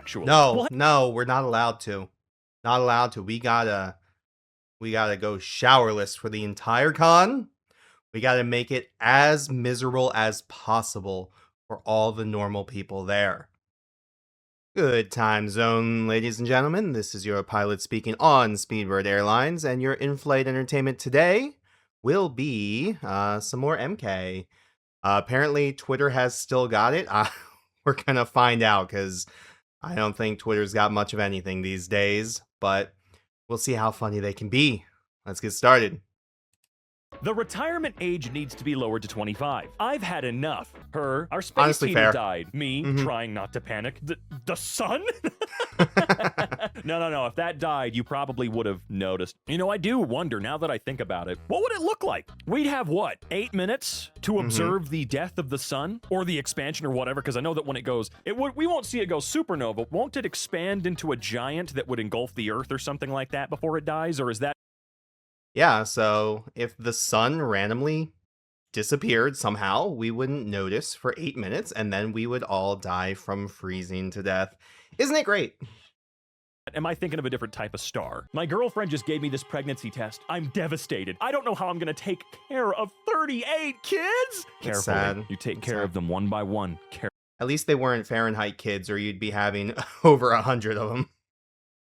actually. No, no, we're not allowed to. Not allowed to. We gotta go showerless for the entire con. We gotta make it as miserable as possible for all the normal people there. Good time zone, ladies and gentlemen. This is your pilot speaking on Speedbird Airlines, and your in-flight entertainment today will be some more Emkay. Apparently, Twitter has still got it. We're gonna find out, because I don't think Twitter's got much of anything these days, but we'll see how funny they can be. Let's get started. The retirement age needs to be lowered to 25. I've had enough. Her, our space Honestly, heater fair. died. Me, trying not to panic. The sun? No. If that died, you probably would have noticed. You know, I do wonder, now that I think about it, what would it look like? We'd have, what, 8 minutes to observe the death of the sun? Or the expansion or whatever, because I know that when it goes, we won't see it go supernova. Won't it expand into a giant that would engulf the Earth or something like that before it dies? Or is that... Yeah, so if the sun randomly disappeared somehow, we wouldn't notice for 8 minutes, and then we would all die from freezing to death. Isn't it great? Am I thinking of a different type of star? My girlfriend just gave me this pregnancy test. I'm devastated. I don't know how I'm gonna take care of 38 kids! Carefully. Sad. You take It's care sad. of them one by one. At least they weren't Fahrenheit kids, or you'd be having over 100 of them.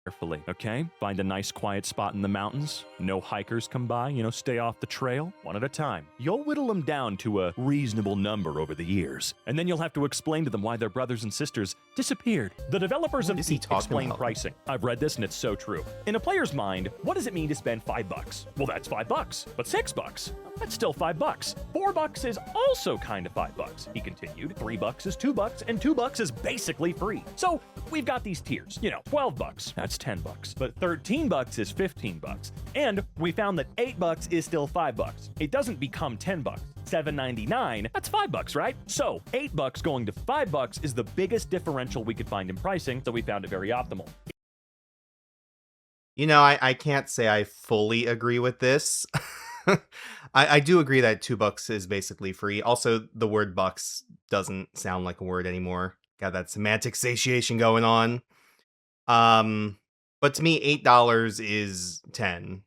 Carefully, okay? Find a nice quiet spot in the mountains. No hikers come by, stay off the trail. One at a time. You'll whittle them down to a reasonable number over the years. And then you'll have to explain to them why their brothers and sisters disappeared. The developers of What is he talking explain about? pricing. I've read this and it's so true. In a player's mind, what does it mean to spend $5? Well, that's $5. But $6? That's still $5. $4 is also kind of $5. He continued. $3 is $2, and $2 is basically free. So we've got these tiers. $12. That's $10. But $13 is $15. And we found that $8 is still $5. It doesn't become $10. $7.99, that's $5, right? So $8 going to $5 is the biggest differential we could find in pricing, so we found it very optimal. I can't say I fully agree with this. I do agree that $2 is basically free. Also, the word bucks doesn't sound like a word anymore. Got that semantic satiation going on. But to me, $8 is 10.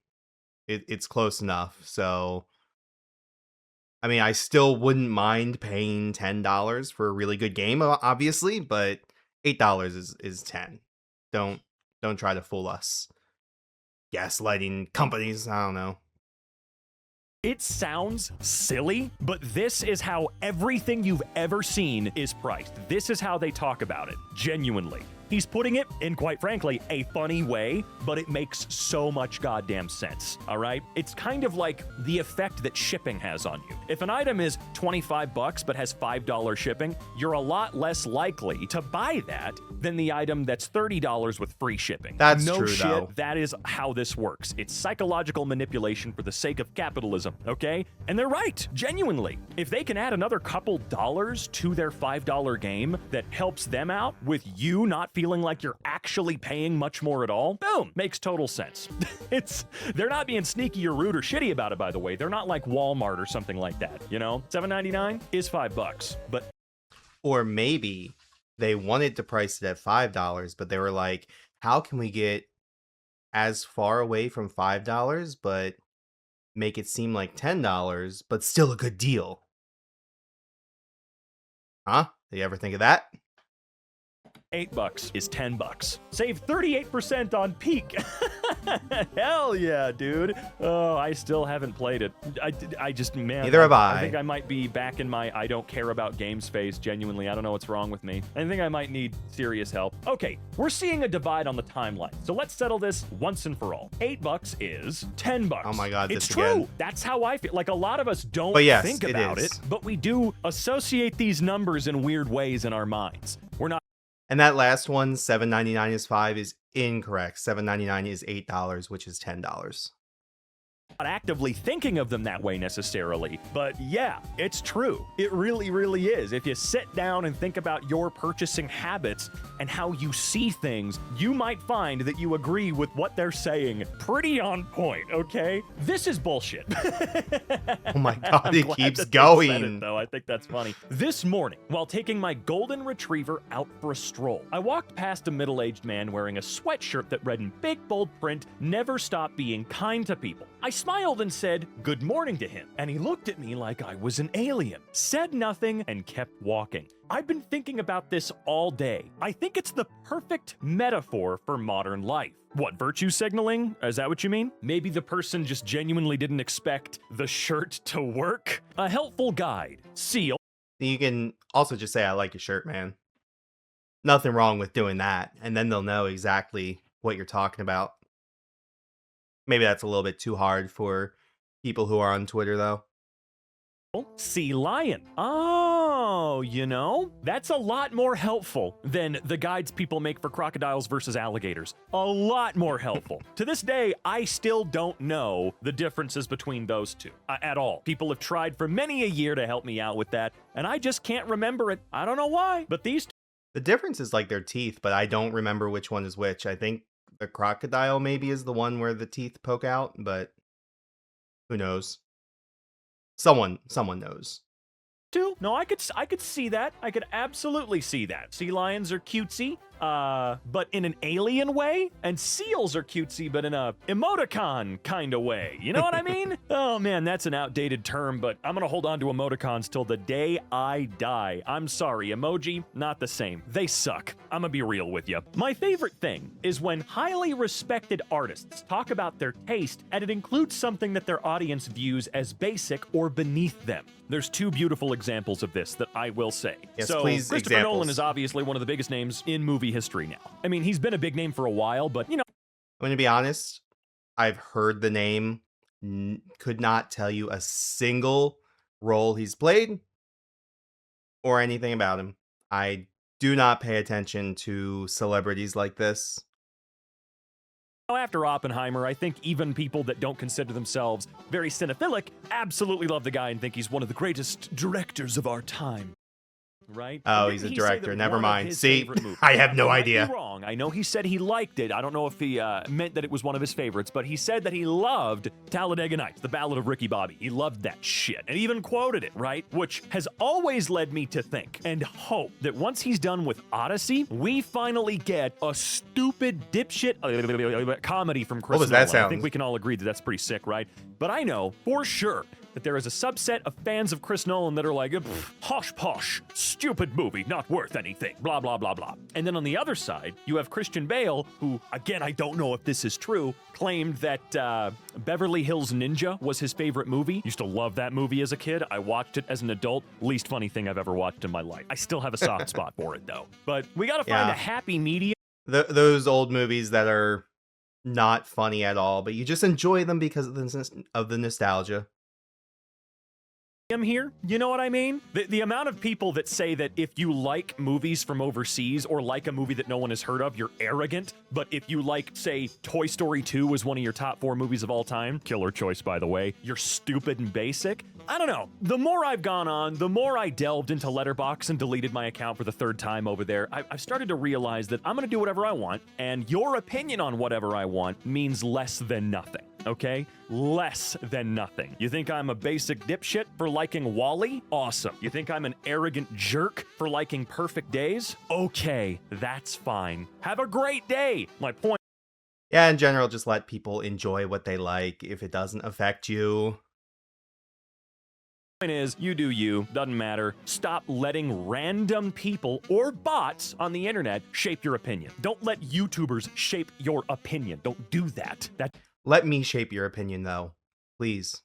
It's close enough. So, I mean, I still wouldn't mind paying $10 for a really good game, obviously, but $8 is 10. Don't try to fool us. Gaslighting companies, I don't know. It sounds silly, but this is how everything you've ever seen is priced. This is how they talk about it, genuinely. He's putting it in, quite frankly, a funny way, but it makes so much goddamn sense, all right? It's kind of like the effect that shipping has on you. If an item is $25 but has $5 shipping, you're a lot less likely to buy that than the item that's $30 with free shipping. That's no true, shit, though. that is how this works. It's psychological manipulation for the sake of capitalism, okay? And they're right, genuinely. If they can add another couple dollars to their $5 game that helps them out with you not feeling like you're actually paying much more at all, boom, makes total sense. They're not being sneaky or rude or shitty about it, by the way. They're not like Walmart or something like that, $7.99 is $5, but... Or maybe they wanted to price it at $5, but they were like, how can we get as far away from $5, but make it seem like $10, but still a good deal? Huh? Did you ever think of that? $8 is $10. Save 38% on Peak. Hell yeah, dude. Oh, I still haven't played it. I just, man. Neither have I. I think I might be back in my I don't care about games phase, genuinely. I don't know what's wrong with me. I think I might need serious help. Okay, we're seeing a divide on the timeline. So let's settle this once and for all. $8 is $10. Oh my God, it's this true. again. That's how I feel. Like, a lot of us don't But yes, think it about is. it, but we do associate these numbers in weird ways in our minds. We're not. And that last one, $7.99 is $5, is incorrect. $7.99 is $8, which is $10. not actively thinking of them that way necessarily, but yeah, it's true. It really, really is. If you sit down and think about your purchasing habits and how you see things, you might find that you agree with what they're saying pretty on point, okay? This is bullshit. Oh my God, it keeps Said going. it, though. I think that's funny. This morning, while taking my golden retriever out for a stroll, I walked past a middle-aged man wearing a sweatshirt that read in big bold print, "Never stop being kind to people." I smiled and said good morning to him, and he looked at me like I was an alien, said nothing, and kept walking. I've been thinking about this all day. I think it's the perfect metaphor for modern life. What, virtue signaling? Is that what you mean? Maybe the person just genuinely didn't expect the shirt to work? A helpful guide. Seal. You can also just say, I like your shirt, man. Nothing wrong with doing that. And then they'll know exactly what you're talking about. Maybe that's a little bit too hard for people who are on Twitter, though. Sea lion. Oh, you know, that's a lot more helpful than the guides people make for crocodiles versus alligators. A lot more helpful. To this day, I still don't know the differences between those two at all. People have tried for many a year to help me out with that, and I just can't remember it. I don't know why, but these two. The difference is like their teeth, but I don't remember which one is which. I think the crocodile maybe is the one where the teeth poke out, but who knows? Someone knows. No, I could see that. I could absolutely see that. Sea lions are cutesy, but in an alien way, and seals are cutesy, but in a emoticon kind of way. You know what I mean? Oh man, that's an outdated term, but I'm gonna hold on to emoticons till the day I die. I'm sorry, emoji, not the same. They suck. I'm gonna be real with you. My favorite thing is when highly respected artists talk about their taste, and it includes something that their audience views as basic or beneath them. There's two beautiful examples of this that I will say. Yes, so, please, Christopher examples. Nolan is obviously one of the biggest names in movie history now. I mean, he's been a big name for a while, but you know. I'm going to be honest. I've heard the name, could not tell you a single role he's played or anything about him. I do not pay attention to celebrities like this. After Oppenheimer, I think even people that don't consider themselves very cinephilic absolutely love the guy and think he's one of the greatest directors of our time. Right? Oh, Didn't he's a he say director. that Never one of mind. his See, favorite movies- I have no might idea. be wrong. I know he said he liked it. I don't know if he meant that it was one of his favorites, but he said that he loved Talladega Nights, the Ballad of Ricky Bobby. He loved that shit and even quoted it, right? Which has always led me to think and hope that once he's done with Odyssey, we finally get a stupid dipshit comedy from Chris What was that Nolan. I sound? think we can all agree that that's pretty sick, right? But I know for sure that there is a subset of fans of Chris Nolan that are like, hosh posh, stupid movie, not worth anything, blah, blah, blah, blah. And then on the other side, you have Christian Bale, who, again, I don't know if this is true, claimed that Beverly Hills Ninja was his favorite movie. Used to love that movie as a kid. I watched it as an adult. Least funny thing I've ever watched in my life. I still have a soft spot for it, though. But we gotta find Yeah. a happy medium. Those old movies that are not funny at all, but you just enjoy them because of the nostalgia. Here, you know what I mean? The amount of people that say that if you like movies from overseas or like a movie that no one has heard of, you're arrogant. But if you like, say, Toy Story 2 was one of your top 4 movies of all time, killer choice, by the way, you're stupid and basic. I don't know. The more I've gone on, the more I delved into Letterboxd and deleted my account for the 3rd time over there, I've started to realize that I'm going to do whatever I want, and your opinion on whatever I want means less than nothing. Okay? Less than nothing. You think I'm a basic dipshit for liking Wall-E? Awesome. You think I'm an arrogant jerk for liking Perfect Days? Okay, that's fine. Have a great day. My point Yeah, in general, just let people enjoy what they like. If it doesn't affect you, is, you do you, doesn't matter. Stop letting random people or bots on the internet shape your opinion. Don't let YouTubers shape your opinion. Don't do that. let me shape your opinion, though. Please.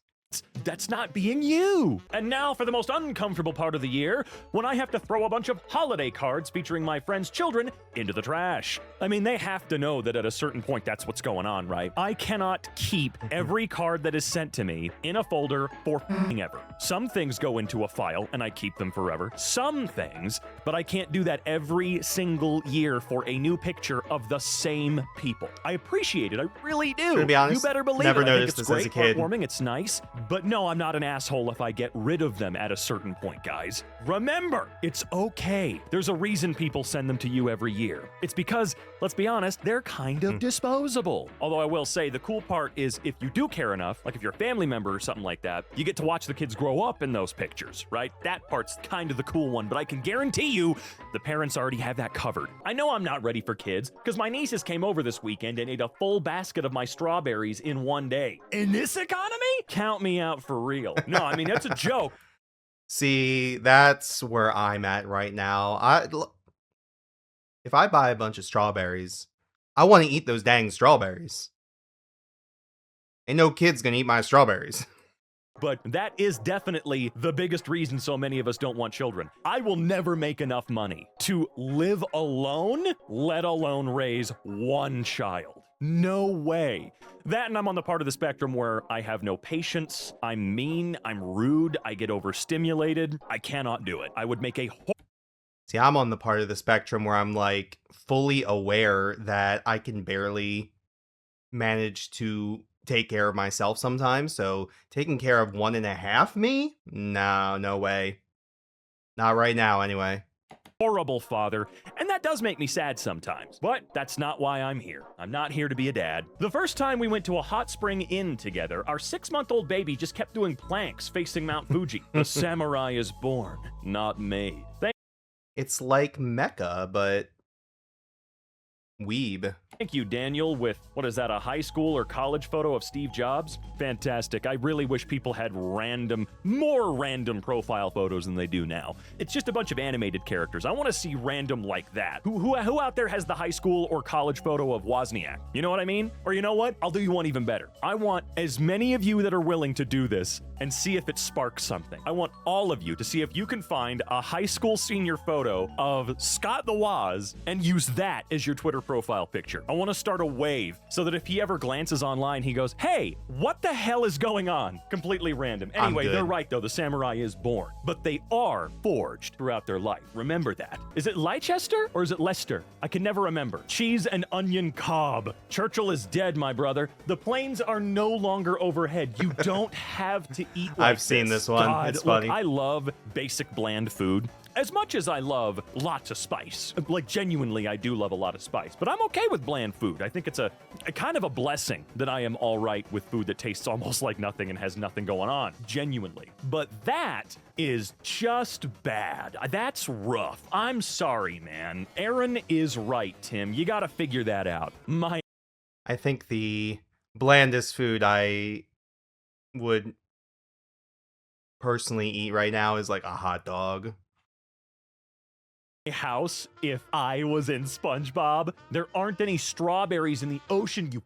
That's not being you. And now for the most uncomfortable part of the year, when I have to throw a bunch of holiday cards featuring my friends' children into the trash. I mean, they have to know that at a certain point that's what's going on, right? I cannot keep every card that is sent to me in a folder for ever. Some things go into a file and I keep them forever. Some things, but I can't do that every single year for a new picture of the same people. I appreciate it. I really do. To be honest, you better believe never it. noticed I think this it's as a great, kid. heartwarming, it's nice. But no, I'm not an asshole if I get rid of them at a certain point, guys. Remember, it's okay. There's a reason people send them to you every year. It's because, let's be honest, they're kind of disposable. Although I will say the cool part is if you do care enough, like if you're a family member or something like that, you get to watch the kids grow up in those pictures, right? That part's kind of the cool one, but I can guarantee you the parents already have that covered. I know I'm not ready for kids because my nieces came over this weekend and ate a full basket of my strawberries in one day. In this economy? Count me out for real. No, I mean, that's a joke. See, that's where I'm at right now. If I buy a bunch of strawberries, I want to eat those dang strawberries. Ain't no kid's gonna eat my strawberries. But that is definitely the biggest reason so many of us don't want children. I will never make enough money to live alone, let alone raise one child. No way. That, and I'm on the part of the spectrum where I have no patience, I'm mean, I'm rude, I get overstimulated. I cannot do it. I would make a See, I'm on the part of the spectrum where I'm like fully aware that I can barely manage to take care of myself sometimes. So taking care of 1.5 me? No way. Not right now, anyway. horrible father, and that does make me sad sometimes. But that's not why I'm here. I'm not here to be a dad. The first time we went to a hot spring inn together, our 6-month-old baby just kept doing planks facing Mount Fuji. The samurai is born, not made. It's like Mecca, but weeb. Thank you, Daniel, with, what is that, a high school or college photo of Steve Jobs? Fantastic. I really wish people had more random profile photos than they do now. It's just a bunch of animated characters. I want to see random like that. Who out there has the high school or college photo of Wozniak? You know what I mean? Or you know what? I'll do you one even better. I want as many of you that are willing to do this and see if it sparks something. I want all of you to see if you can find a high school senior photo of Scott the Woz and use that as your Twitter profile picture. I want to start a wave so that if he ever glances online, he goes, hey, what the hell is going on? Completely random. Anyway, they're right though, the samurai is born, but they are forged throughout their life. Remember that. Is it Leicester or is it Leicester? I can never remember. Cheese and onion cob. Churchill is dead, my brother. The planes are no longer overhead. You don't have to eat like I've seen this one. God, it's funny. Look, I love basic bland food. As much as I love lots of spice, like genuinely I do love a lot of spice, but I'm okay with bland food. I think it's a kind of a blessing that I am all right with food that tastes almost like nothing and has nothing going on, genuinely. But that is just bad. That's rough. I'm sorry, man. Aaron is right, Tim. You gotta figure that out. I think the blandest food I would personally eat right now is like a hot dog. House, if I was in SpongeBob, there aren't any strawberries in the ocean, you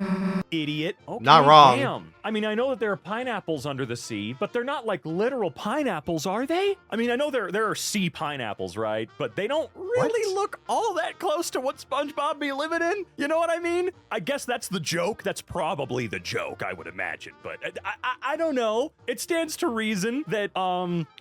idiot. Okay, Not wrong. Damn. I mean, I know that there are pineapples under the sea, but they're not like literal pineapples, are they? I mean, I know there are sea pineapples, right? But they don't really look all that close to what SpongeBob be living in. You know what I mean? I guess that's the joke. That's probably the joke, I would imagine. But I don't know. It stands to reason that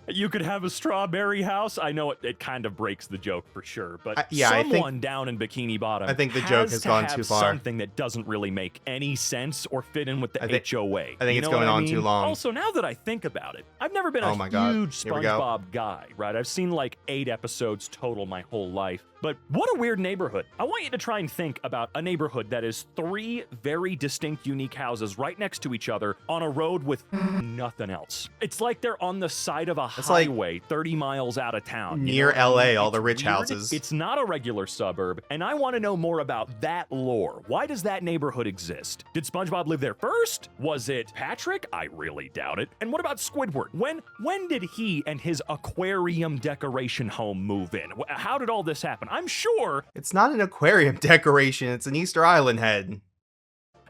you could have a strawberry house. I know it kind of breaks the joke for sure, but someone down in Bikini Bottom, I think the joke has gone too far. Something that doesn't really make any sense or fit in with the HOA. I think it's going on too long. Also, now that I think about it, I've never been a huge SpongeBob guy, right? I've seen like 8 episodes total my whole life. But what a weird neighborhood. I want you to try and think about a neighborhood that is 3 very distinct, unique houses right next to each other on a road with nothing else. It's like they're on the side of a highway 30 miles out of town. Near LA, all the rich houses. It's not a regular suburb, and I want to know more about that lore. Why does that neighborhood exist? Did SpongeBob live there first? Was it Patrick? I really doubt it. And what about Squidward? When did he and his aquarium decoration home move in? How did all this happen? I'm sure it's not an aquarium decoration, it's an Easter Island head.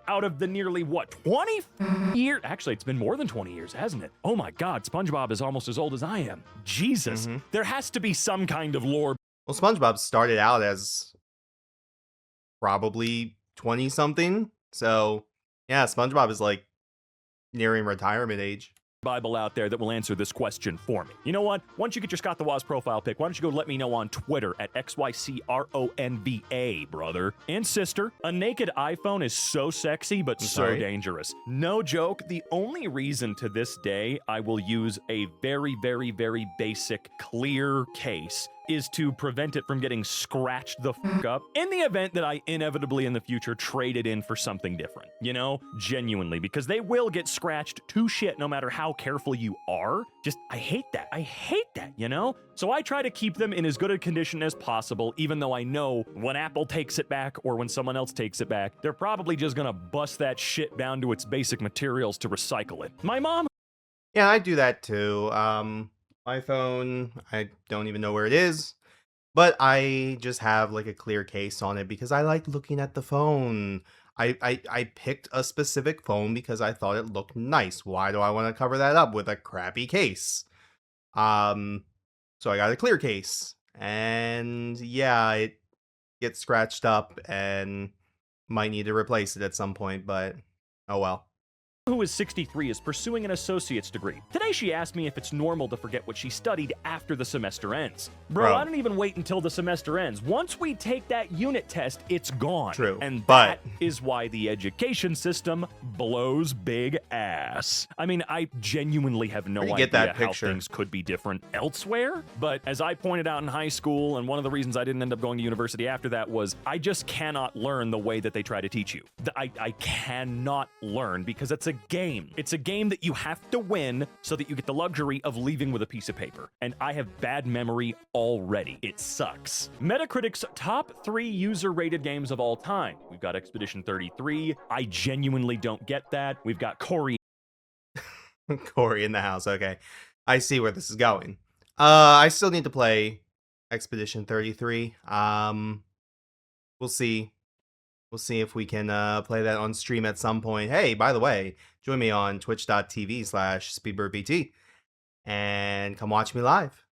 out of the nearly, 20 years? Actually, it's been more than 20 years, hasn't it? Oh my God, SpongeBob is almost as old as I am. Jesus, there has to be some kind of lore. Well, SpongeBob started out as probably 20-something. So, yeah, SpongeBob is like nearing retirement age. Bible out there that will answer this question for me. You know what? Once you get your Scott the Woz profile pic, why don't you go let me know on Twitter at XYCRONVA, brother and sister. A naked iPhone is so sexy, but so dangerous. No joke. The only reason to this day I will use a very, very, very basic clear case is to prevent it from getting scratched the fuck up in the event that I inevitably in the future trade it in for something different, you know, genuinely, because they will get scratched to shit no matter how careful you are. Just, I hate that, you know? So I try to keep them in as good a condition as possible, even though I know when Apple takes it back or when someone else takes it back, they're probably just gonna bust that shit down to its basic materials to recycle it. My mom... Yeah, I do that too. iPhone, I don't even know where it is, but I just have like a clear case on it because I like looking at the phone. I picked a specific phone because I thought it looked nice. Why do I want to cover that up with a crappy case? So I got a clear case, and yeah, it gets scratched up and might need to replace it at some point, but oh well. Who is 63 is pursuing an associate's degree. Today she asked me if it's normal to forget what she studied after the semester ends. Bro, I don't even wait until the semester ends. Once we take that unit test, it's gone. True. And that is why the education system blows big ass. I mean, I genuinely have no idea how things could be different elsewhere, but as I pointed out in high school, and one of the reasons I didn't end up going to university after that was I just cannot learn the way that they try to teach you. I cannot learn because it's a game. It's a game that you have to win so that you get the luxury of leaving with a piece of paper. And I have bad memory already. It sucks. Metacritic's top 3 user-rated games of all time. We've got Expedition 33. I genuinely don't get that. We've got Corey. Corey in the house. Okay. I see where this is going. I still need to play Expedition 33. We'll see. We'll see if we can play that on stream at some point. Hey, by the way, join me on twitch.tv/speedbirdbt and come watch me live.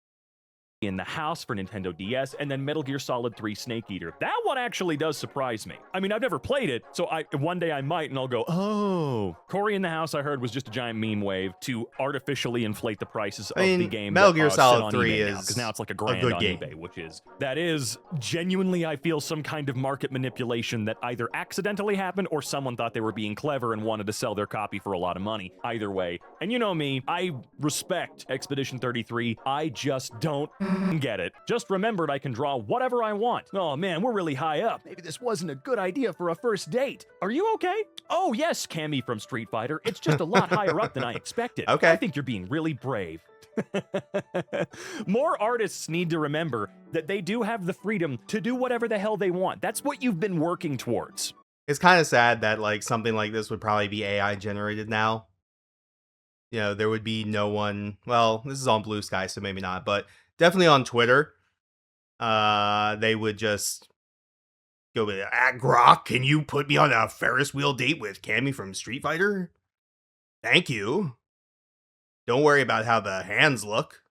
In the house for Nintendo DS, and then Metal Gear Solid 3 Snake Eater. That one actually does surprise me. I mean, I've never played it, so one day I might, and I'll go, oh. Corey in the House, I heard, was just a giant meme wave to artificially inflate the prices of the game. Metal Gear Solid 3 is because now it's like a grand on eBay, that is genuinely, I feel, some kind of market manipulation that either accidentally happened or someone thought they were being clever and wanted to sell their copy for a lot of money. Either way. And you know me, I respect Expedition 33. I just don't get it. Just remembered I can draw whatever I want. Oh man, we're really high up. Maybe this wasn't a good idea for a first date. Are you okay? Oh yes, Cammy from Street Fighter. It's just a lot higher up than I expected. Okay. I think you're being really brave. More artists need to remember that they do have the freedom to do whatever the hell they want. That's what you've been working towards. It's kind of sad that like something like this would probably be AI generated now. You know, there would be no one. Well, this is on Blue Sky, so maybe not, but definitely on Twitter, they would just go with, Grok, can you put me on a Ferris wheel date with Cammy from Street Fighter? Thank you. Don't worry about how the hands look.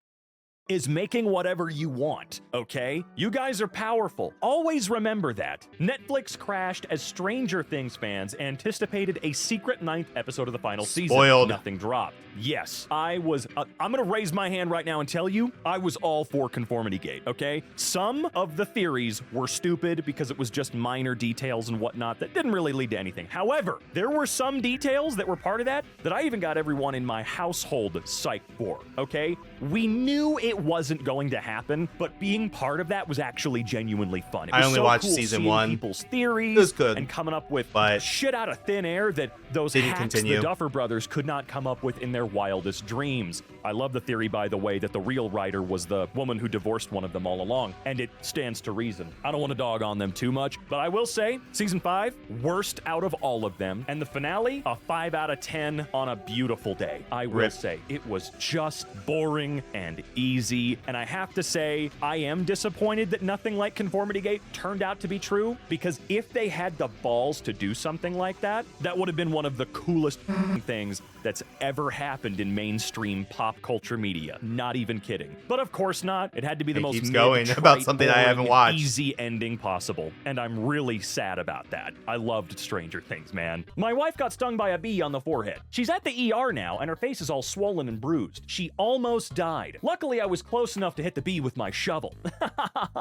Is making whatever you want, okay? You guys are powerful. Always remember that. Netflix crashed as Stranger Things fans anticipated a secret 9th episode of the final season. Spoiled. Nothing dropped. Yes, I was, I'm gonna raise my hand right now and tell you, I was all for Conformity Gate, okay? Some of the theories were stupid because it was just minor details and whatnot that didn't really lead to anything. However, there were some details that were part of that I even got everyone in my household psyched for, okay? We knew it wasn't going to happen, but being part of that was actually genuinely fun. It was I only watched season 1. People's theories it was good, and coming up with but shit out of thin air that those hacks the Duffer Brothers could not come up with in their wildest dreams. I love the theory, by the way, that the real writer was the woman who divorced one of them all along, and it stands to reason. I don't want to dog on them too much, but I will say, season 5, worst out of all of them, and the finale, a 5 out of 10 on a beautiful day. I will say, it was just boring and easy. easy, and I have to say, I am disappointed that nothing like Conformity Gate turned out to be true, because if they had the balls to do something like that, that would have been one of the coolest things that's ever happened in mainstream pop culture media. Not even kidding. But of course not. It had to be the most keeps going about something I haven't watched. Easy ending possible, and I'm really sad about that. I loved Stranger Things, man. My wife got stung by a bee on the forehead. She's at the ER now, and her face is all swollen and bruised. She almost died. Luckily, I was close enough to hit the bee with my shovel.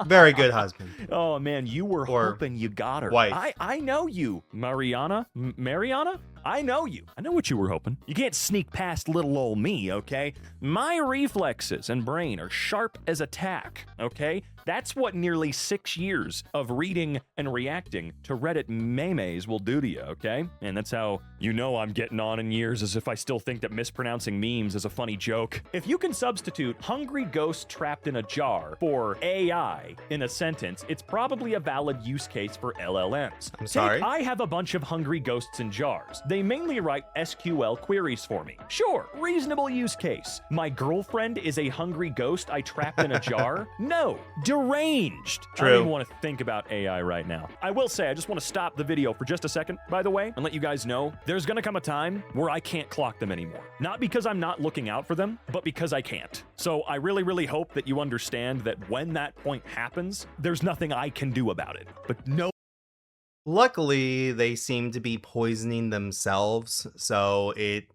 Very good husband. Oh man, you were hoping you got her. Wife. I know you, Mariana. Mariana? I know you. I know what you were hoping. You can't sneak past little old me, okay? My reflexes and brain are sharp as a tack, okay? That's what nearly 6 years of reading and reacting to Reddit memes will do to you, okay? And that's how you know I'm getting on in years, as if I still think that mispronouncing memes is a funny joke. If you can substitute hungry ghost trapped in a jar for AI in a sentence, it's probably a valid use case for LLMs. I'm sorry? I have a bunch of hungry ghosts in jars. They mainly write SQL queries for me. Sure, reasonable use case. My girlfriend is a hungry ghost I trapped in a jar? No. Deranged. True. I don't even want to think about AI right now. I will say, I just want to stop the video for just a second, by the way, and let you guys know, there's gonna come a time where I can't clock them anymore. Not because I'm not looking out for them, but because I can't. So I really, really hope that you understand that when that point happens, there's nothing I can do about it. But no. Luckily, they seem to be poisoning themselves, so it,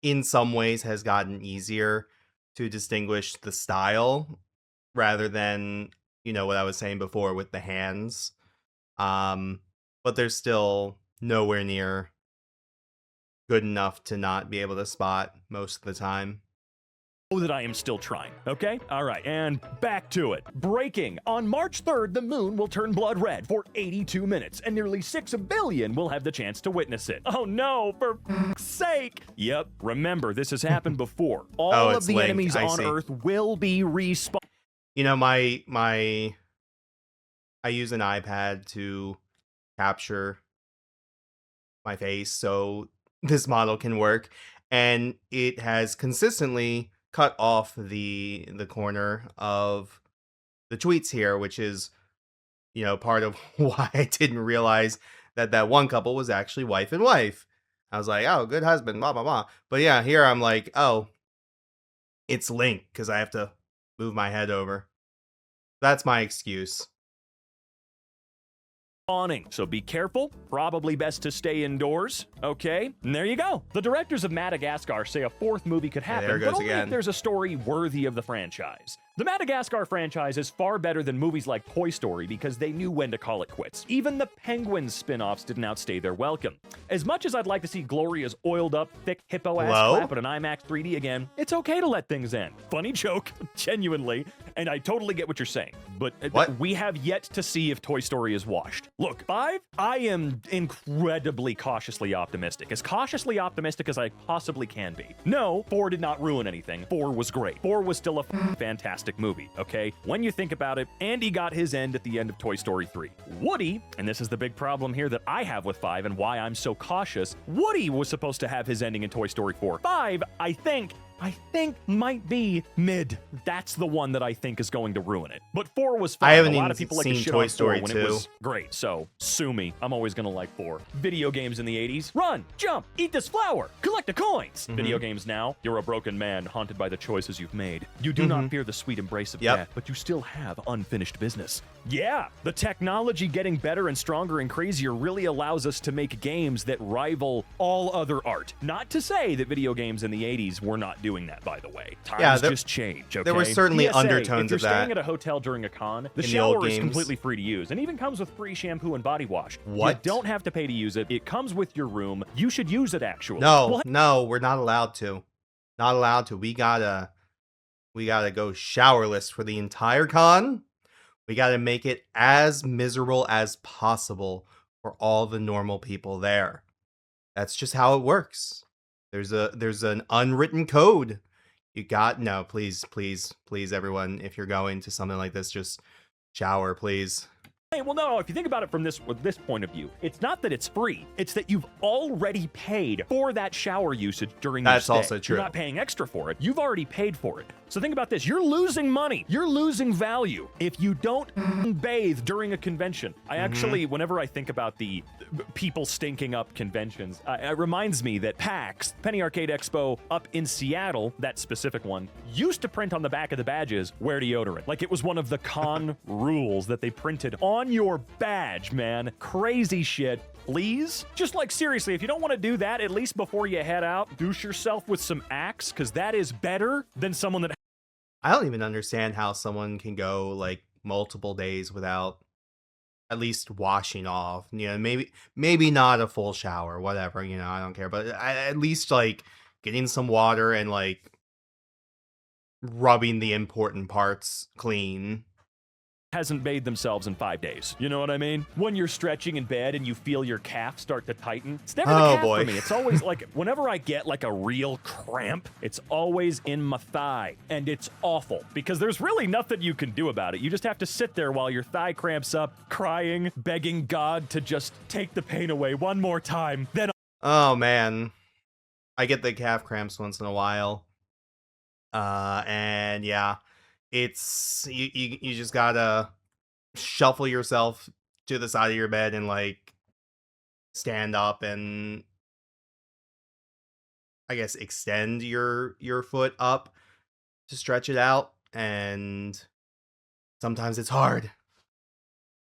in some ways, has gotten easier to distinguish the style rather than, you know, what I was saying before with the hands. But they're still nowhere near good enough to not be able to spot most of the time. That I am still trying, okay? All right, and back to it. Breaking. On March 3rd, the moon will turn blood red for 82 minutes, and nearly 6 billion will have the chance to witness it. Oh no, for f***'s sake! Yep, remember, this has happened before. All of the enemies on Earth will be respawned. You know, I use an iPad to capture my face so this model can work, and it has consistently cut off the corner of the tweets here, which is, you know, part of why I didn't realize that that one couple was actually wife and wife. I was like, oh, good husband, blah, blah, blah. But yeah, here I'm like, oh, it's Link, because I have to move my head over. That's my excuse. So be careful, probably best to stay indoors, okay? And there you go. The directors of Madagascar say a 4th movie could happen, there it goes but only again. if there's a story worthy of the franchise. The Madagascar franchise is far better than movies like Toy Story because they knew when to call it quits. Even the Penguins spin-offs didn't outstay their welcome. As much as I'd like to see Gloria's oiled up, thick hippo-ass clap at an IMAX 3D again, it's okay to let things end. Funny joke, genuinely, and I totally get what you're saying, but we have yet to see if Toy Story is washed. Look, 5, I am incredibly cautiously optimistic as I possibly can be. No, 4 did not ruin anything. 4 was great. 4 was still a fantastic movie, okay? When you think about it, Andy got his end at the end of Toy Story 3. Woody, and this is the big problem here that I have with 5 and why I'm so cautious, Woody was supposed to have his ending in Toy Story 4. 5, I think might be mid. That's the one that I think is going to ruin it. But 4 was fun. I haven't a lot even of people like seen to shit Toy on Story 4 when 2. it was great. So sue me. I'm always gonna like 4. Video games in the 80s. Run, jump, eat this flower, collect the coins. Video games now. You're a broken man haunted by the choices you've made. You do not fear the sweet embrace of death, but you still have unfinished business. Yeah, the technology getting better and stronger and crazier really allows us to make games that rival all other art. Not to say that video games in the 80s were not doing that, by the way. Times just change, okay? There were certainly PSA, undertones of that. If you're staying at a hotel during a con, the shower is completely free to use and even comes with free shampoo and body wash. What? You don't have to pay to use it. It comes with your room. You should use it, actually. No, we're not allowed to. Not allowed to. We gotta go showerless for the entire con. We gotta make it as miserable as possible for all the normal people there. That's just how it works. There's an unwritten code. Please, everyone, if you're going to something like this, just shower, please. Hey, well, no, if you think about it from this point of view, it's not that it's free. It's that you've already paid for that shower usage during your stay. That's also true. You're not paying extra for it. You've already paid for it. So think about this. You're losing money. You're losing value if you don't bathe during a convention. I actually, whenever I think about the people stinking up conventions, it reminds me that PAX, Penny Arcade Expo up in Seattle, that specific one, used to print on the back of the badges, wear deodorant. Like it was one of the con rules that they printed on your badge, man. Crazy shit. Please? Just like seriously, if you don't want to do that, at least before you head out, douche yourself with some Axe, because that is better than someone that... I don't even understand how someone can go like multiple days without at least washing off. You know, maybe not a full shower, whatever, you know, I don't care. But at least like getting some water and like rubbing the important parts clean. hasn't bathed themselves in 5 days. You know what I mean? When you're stretching in bed and you feel your calf start to tighten, it's never the calf for me. It's always like, whenever I get like a real cramp, it's always in my thigh. And it's awful because there's really nothing you can do about it. You just have to sit there while your thigh cramps up, crying, begging God to just take the pain away one more time. Then oh man, I get the calf cramps once in a while. And yeah, it's you just gotta shuffle yourself to the side of your bed and like stand up and I guess extend your foot up to stretch it out, and sometimes it's hard.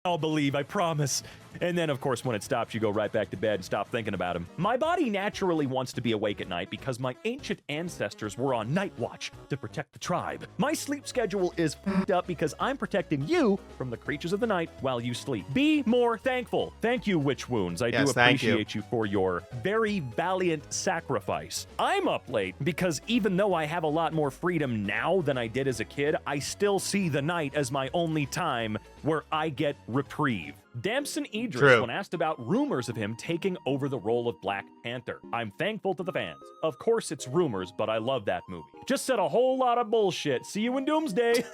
I'll believe, I promise. And then, of course, when it stops, you go right back to bed and stop thinking about him. My body naturally wants to be awake at night because my ancient ancestors were on night watch to protect the tribe. My sleep schedule is f***ed up because I'm protecting you from the creatures of the night while you sleep. Be more thankful. Thank you, Witch Wounds. I do appreciate you for your very valiant sacrifice. I'm up late because even though I have a lot more freedom now than I did as a kid, I still see the night as my only time where I get reprieve. Damson Idris, when asked about rumors of him taking over the role of Black Panther. I'm thankful to the fans. Of course it's rumors, but I love that movie. Just said a whole lot of bullshit. See you in Doomsday.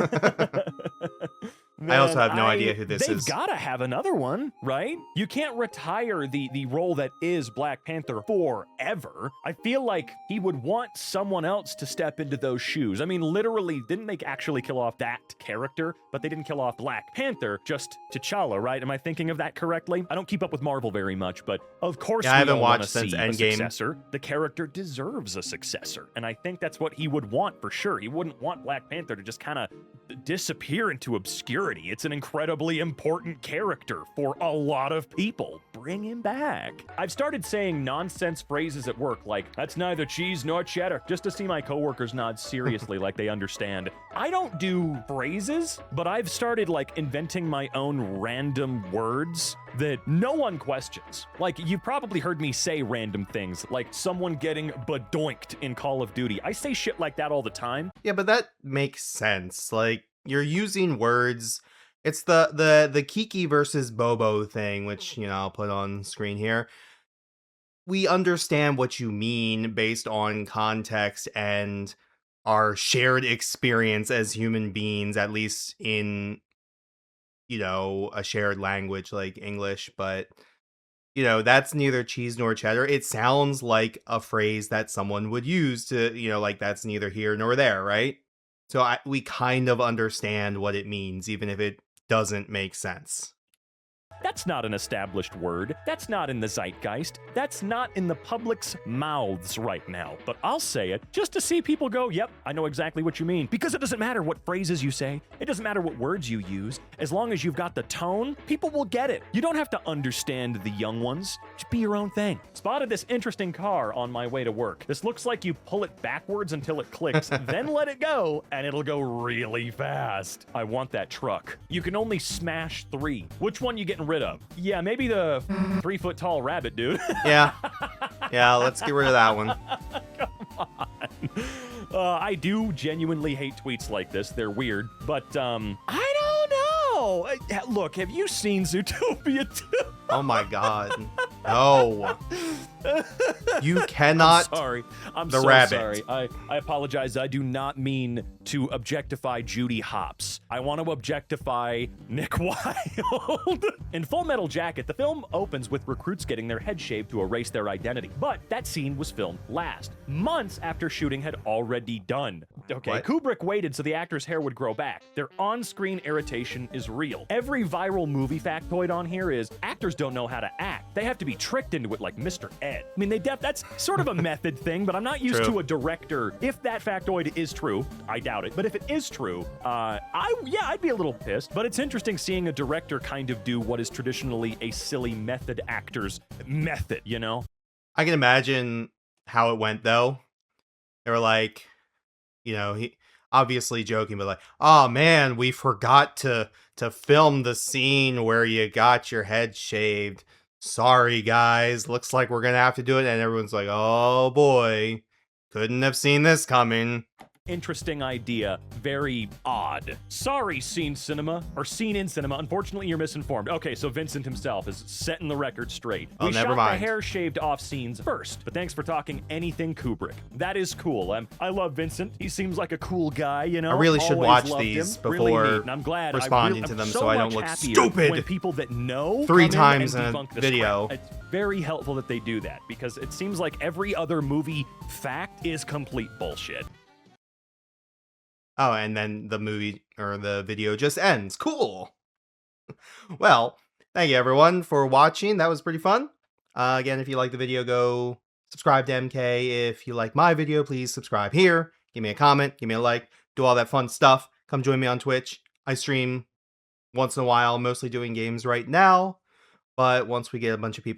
Man, I also have no idea who this is. They've gotta have another one, right? You can't retire the role that is Black Panther forever. I feel like he would want someone else to step into those shoes. I mean, literally, didn't they actually kill off that character? But they didn't kill off Black Panther, just T'Challa, right? Am I thinking of that correctly? I don't keep up with Marvel very much, but of course I haven't watched since Endgame. Successor. The character deserves a successor, and I think that's what he would want for sure. He wouldn't want Black Panther to just kind of disappear into obscurity. It's an incredibly important character for a lot of people. Bring him back. I've started saying nonsense phrases at work like, that's neither cheese nor cheddar, just to see my coworkers nod seriously like they understand. I don't do phrases, but I've started like inventing my own random words that no one questions. Like, you've probably heard me say random things, like someone getting badoinked in Call of Duty. I say shit like that all the time. Yeah, but that makes sense. Like, you're using words. It's the Kiki versus Bobo thing, which, you know, I'll put on screen here. We understand what you mean based on context and our shared experience as human beings, at least in, you know, a shared language like English. But, you know, that's neither cheese nor cheddar. It sounds like a phrase that someone would use to, you know, like that's neither here nor there, right? So we kind of understand what it means, even if it doesn't make sense. That's not an established word. That's not in the zeitgeist. That's not in the public's mouths right now. But I'll say it just to see people go, yep, I know exactly what you mean. Because it doesn't matter what phrases you say. It doesn't matter what words you use. As long as you've got the tone, people will get it. You don't have to understand the young ones. Just be your own thing. Spotted this interesting car on my way to work. This looks like you pull it backwards until it clicks, then let it go, and it'll go really fast. I want that truck. You can only smash 3. Which one you getting rid of? Yeah, maybe the 3-foot-tall rabbit, dude. Yeah, let's get rid of that one. Come on. I do genuinely hate tweets like this. They're weird, but I don't know. Look, have you seen Zootopia 2? Oh my god. No. You cannot. I'm sorry. I'm the so rabbit. sorry. I apologize. I do not mean to objectify Judy Hopps. I want to objectify Nick Wilde. In Full Metal Jacket, the film opens with recruits getting their head shaved to erase their identity. But that scene was filmed last, months after shooting had already done. Okay, What? Kubrick waited so the actor's hair would grow back. Their on-screen irritation is real. Every viral movie factoid on here is actors don't know how to act. They have to be tricked into it like Mr. Ed. I mean, that's sort of a method thing, but I'm not used True. to a director. If that factoid is true, I doubt it, but if it is true, I'd be a little pissed. But it's interesting seeing a director kind of do what is traditionally a silly method actor's method, you know? I can imagine how it went though. They were like, he obviously joking, but like, oh man, we forgot to film the scene where you got your head shaved. Sorry guys, looks like we're gonna have to do it. And everyone's like, oh boy, couldn't have seen this coming. Interesting idea. Very odd. Sorry, Scene Cinema, or Scene in Cinema. Unfortunately, you're misinformed. Okay, so Vincent himself is setting the record straight. Oh, We never shot mind. the hair shaved off scenes first, but thanks for talking anything Kubrick. That is cool. I love Vincent. He seems like a cool guy, you know? I really should Always watch loved these him. Really before neat, and I'm glad responding to I'm them so so I don't much look happier stupid when people that know 3 come times in in and a debunk the video. script. It's very helpful that they do that, because it seems like every other movie fact is complete bullshit. Oh, and then the movie or the video just ends. Cool. Well, thank you everyone for watching. That was pretty fun. Again, if you like the video, go subscribe to MK. If you like my video, please subscribe here. Give me a comment, give me a like, do all that fun stuff. Come join me on Twitch. I stream once in a while, mostly doing games right now. But once we get a bunch of people